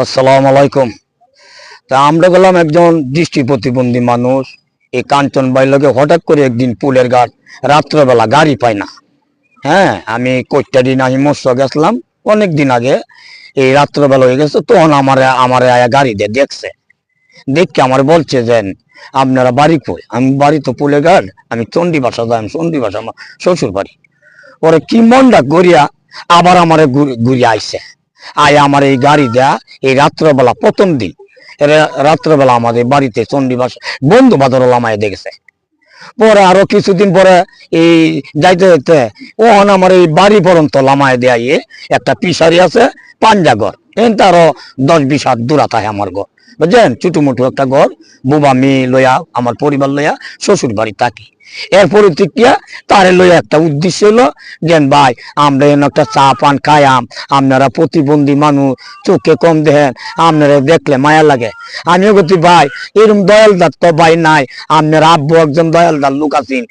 আসসালামু আলাইকুম। তা আমরা গেলাম একজন দৃষ্টি প্রতিবন্ধী মানুষ। এই কাঞ্চন বাইলকে হঠাৎ করে একদিন পুলের ঘাট রাত্রেবেলা গাড়ি পাই না। হ্যাঁ, আমি কৈটারি না হিমস্য গেছিলাম অনেক দিন আগে। এই রাত্রেবেলা হয়ে গেছে, তখন আমার আয়া গাড়ি দিয়ে দেখছে। দেখে আমার বলছে যে আপনারা বাড়ি কই? আমি বাড়ি তো পুলের ঘাট, আমি চণ্ডী ভাষা যাই, আমি চণ্ডী ভাষা আমার শ্বশুর বাড়ি। ওরে কি মনটা গড়িয়া আবার আমারে ঘুরিয়ে আইছে। আয় আমার এই গাড়ি দেয়া এই রাত্রবেলা প্রথম দিন রাত্রবেলা আমাদের বাড়িতে চণ্ডীবাস বন্ধু বাদর লামায় দেখেছে। পরে আরো কিছুদিন পরে এই যাইতে যাইতে ওহন আমার এই বাড়ি পর্যন্ত লামায় দেয়া একটা পিসারি আছে পাঞ্জাগর, এনতে আরো 10-20 হাত দূরা থাকে আমার ঘর, বুঝছেন? চুটুমুটু একটা ঘর, বুবা মেয়ে লইয়া আমার পরিবার লইয়া শ্বশুর বাড়ি থাকি। এর প্রতিক্রিয়া তারে লইয়া একটা উদ্দেশ্য হলো যে ভাই আমরা এনে একটা চা পান খায়াম, আপনারা প্রতিবন্ধী মানুষ, চোখে কম দেখেন, আপনারা দেখলে মায়া লাগে। আমিও গতি ভাই এরকম দয়ালদার তো ভাই নাই, আপনার আব্বু একজন দয়ালদার লোক আছেন,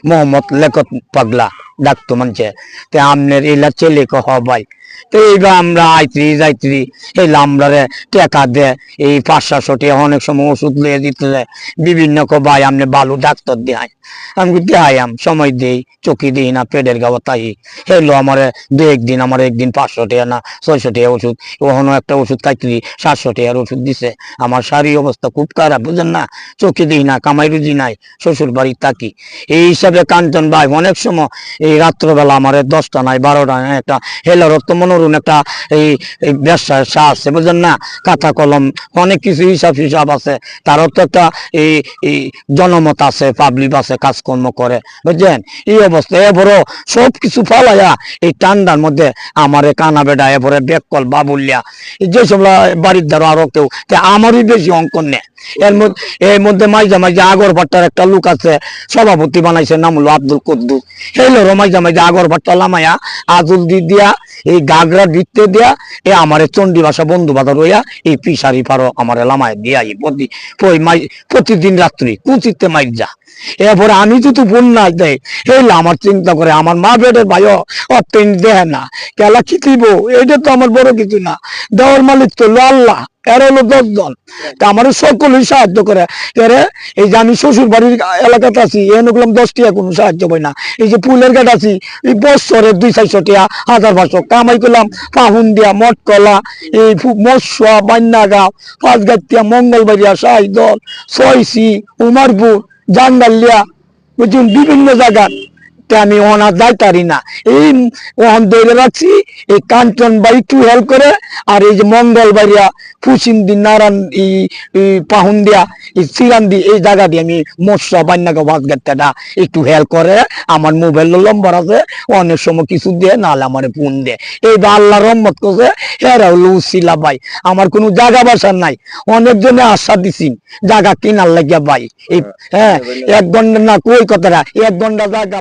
মোহাম্মদ লেখক পাগলা ডাকতো মানছে, তে আপনার এলা ছেলে হ ভাই। তো এইবার আমরা আইত্রি যাইত্রি এলা আমরা টেকা দে এই 500 টাকা অনেক সময় ওষুধ লিয়ে দিতে দেয় বিভিন্ন ভাই আপনি ভালো ডাক্তার দেয়। আমি দেয়াম সময় দেই, চকি দিই না, পেটের গাওয়া তাই হেলো আমার একদিন 500 টাকা না 600 টাকা ওষুধ, ওখানে একটা ওষুধ খাইত্রি 700 টাকার ওষুধ দিছে। আমার শারীরিক অবস্থা খুব খারাপ, বুঝেন না? চকি দিই না, কামাই রুজি নাই, শ্বশুর বাড়ি থাকি। এই হিসাবে কাঞ্চন ভাই অনেক সময় এই রাত্রবেলা আমার 10টা নাই 12টা নাই একটা হেলার তো মনোরম একটা এই ব্যবসার সাহ আছে, বুঝলেন না? খাতা কলম অনেক কিছু হিসাব আছে, তারও তো একটা এই জনমত আছে, পাবলিক আছে, কাজকর্ম করে, বুঝলেন? এই অবস্থা এবারও সব কিছু ফলাইয়া এই ঠান্ডার মধ্যে আমার কানা বেটা এবারে বেকল বাবুলিয়া যেসব বাড়ির দ্বারা আরো কেউ আমারই বেশি অঙ্কন নেয়। এর মধ্যে মাঝে আগরবাট্টার একটা লোক আছে, সভাপতি বানাইছে, নাম হলো আব্দুল কুদ্দুস। হেলোরও মাঝে আগরবাট্টা লামাইয়া আজুল দিয়া এই গাগরা দিতে দিয়া আমার চণ্ডী ভাষা বন্ধু বাধা রইয়া এই পিসারি পারো আমার লামায় দিয়া প্রতিদিন রাত্রি কুচিতে মাইর যা। এরপরে আমি যদি বোন না দেয় হেলা আমার চিন্তা করে আমার মা বেটের ভাইও অত্যন্ত দেয় না, কেলা কি দিব, এটা তো আমার বড় কিছু না, দেওয়ার মালিক তো আল্লাহ, এর হলো 10 জন। তা আমার সকলেই সাহায্য করে। এই যে আমি শ্বশুর বাড়ির এলাকাতে আছি, এনগুলাম 10 টাকা কোনো সাহায্য পাই না। এই যে পুলের ঘাট আছি, এই বছরে 200-400 টাকা 1000-500 কামাই করলাম পাহুন দিয়া, মটকলা, এই মৎস্যা, বান্যাগাঁও, 5 গাতিয়া, মঙ্গলবাড়িয়া, শাহিদল, 6C, উমারপুর, জাঙ্গালিয়া, বুঝুন বিভিন্ন জায়গা আমি ওনা যাইতারি না। এই ওহন দৌড়ে রাখছি এই কাঞ্চন বাই একটু হেল্প করে, আর এই যে মঙ্গলবাড়িয়া, ফুসিন্দি, নারায়ণ, এই পাহুন দিয়া, এই সিরান্দি, এই জায়গা দিয়ে আমি মৎস্য বান্যাকে ভাত গাড়িটা একটু হেল্প করে। আমার মোবাইল নম্বর আছে, অনেক সময় কিছু দিয়ে নাহলে আমার ফোন দেয়। এইবার আল্লাহ রহমত করছে, এরা হলো উসিলা ভাই। আমার কোনো জায়গা বাসার নাই, অনেকজনে আশা দিছি জায়গা কিনার লাগিয়া ভাই। এই হ্যাঁ 1 ঘন্টা না কই কথাটা 1 ঘন্টা জায়গা